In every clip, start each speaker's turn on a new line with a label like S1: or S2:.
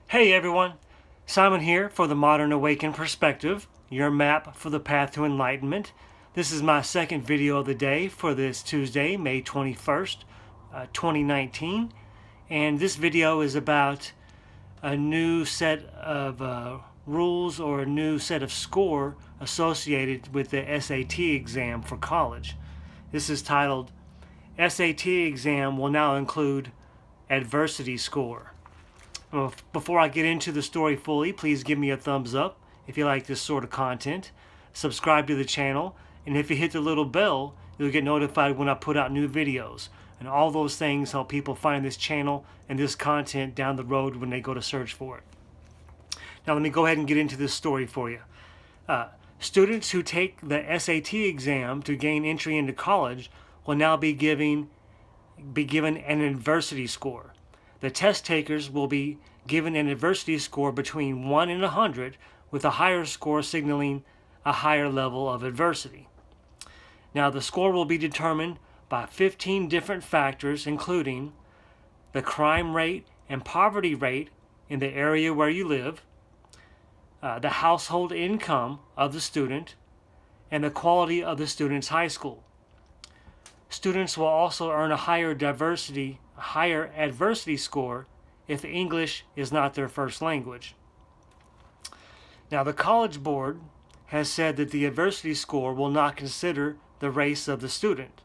S1: Hey everyone, Simon here for the Modern Awakened Perspective, your map for the path to enlightenment. This is my second video of the day for this Tuesday, May 21st, 2019. And this video is about a new set of rules or a new set of score associated with the SAT exam for college. This is titled, SAT exam will now include adversity score. Well, before I get into the story fully, please give me a thumbs up if you like this sort of content. Subscribe to the channel, and if you hit the little bell, you'll get notified when I put out new videos. And all those things help people find this channel and this content down the road when they go to search for it. Now let me go ahead and get into this story for you. Students who take the SAT exam to gain entry into college will now be given an adversity score. The test takers will be given an adversity score between 1 and 100, with a higher score signaling a higher level of adversity. Now, the score will be determined by 15 different factors, including the crime rate and poverty rate in the area where you live, the household income of the student, and the quality of the student's high school. Students will also earn a higher adversity score if English is not their first language. Now, the College Board has said that the adversity score will not consider the race of the student.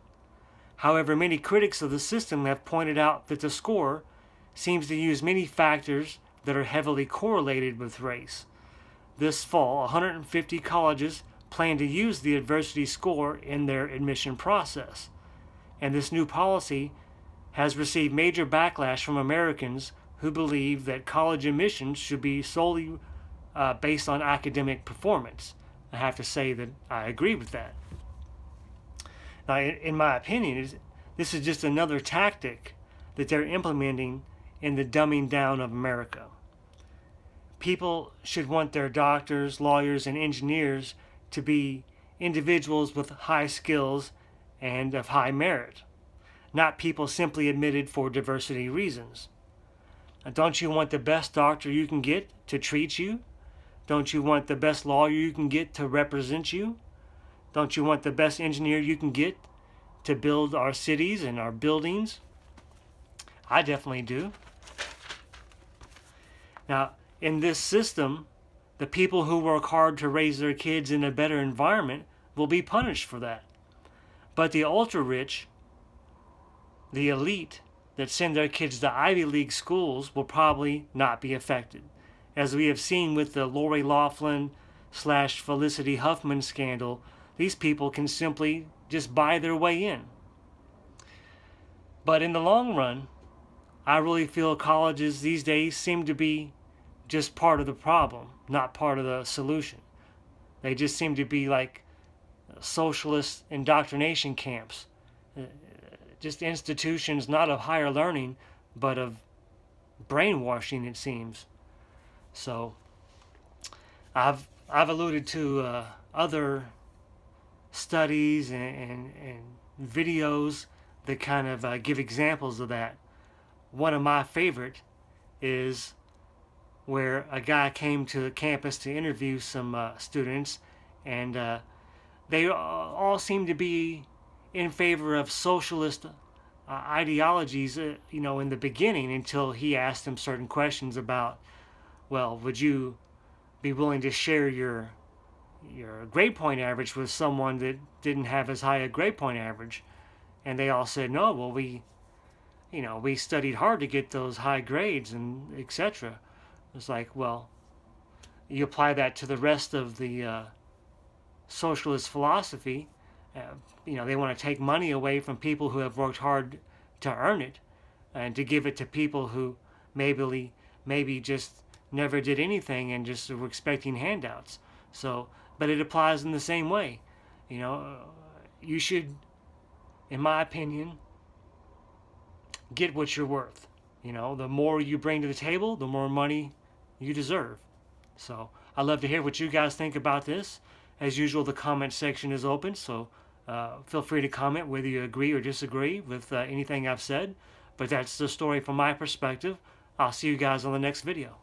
S1: However, many critics of the system have pointed out that the score seems to use many factors that are heavily correlated with race. This fall, 150 colleges plan to use the adversity score in their admission process. And this new policy has received major backlash from Americans who believe that college admissions should be solely based on academic performance. I have to say that I agree with that. Now, in my opinion, this is just another tactic that they're implementing in the dumbing down of America. People should want their doctors, lawyers, and engineers to be individuals with high skills and of high merit, not people simply admitted for diversity reasons. Don't you want the best doctor you can get to treat you? Don't you want the best lawyer you can get to represent you? Don't you want the best engineer you can get to build our cities and our buildings? I definitely do. Now, in this system, the people who work hard to raise their kids in a better environment will be punished for that. But the ultra-rich, the elite that send their kids to Ivy League schools will probably not be affected. As we have seen with the Lori Loughlin / Felicity Huffman scandal, these people can simply just buy their way in. But in the long run, I really feel colleges these days seem to be just part of the problem, not part of the solution. They just seem to be like socialist indoctrination camps, just institutions not of higher learning but of brainwashing, it seems. So I've alluded to other studies and videos that kind of give examples of that. One of my favorite is where a guy came to the campus to interview some students, and they all seem to be in favor of socialist ideologies, in the beginning, until he asked them certain questions about, well, would you be willing to share your grade point average with someone that didn't have as high a grade point average? And they all said, no, well, we studied hard to get those high grades and etc. It's like, well, you apply that to the rest of the socialist philosophy. They want to take money away from people who have worked hard to earn it, and to give it to people who maybe just never did anything and just were expecting handouts. So, but it applies in the same way. You should, in my opinion, get what you're worth. The more you bring to the table, the more money you deserve. So I'd love to hear what you guys think about this. As usual, the comment section is open, so feel free to comment whether you agree or disagree with anything I've said. But that's the story from my perspective. I'll see you guys on the next video.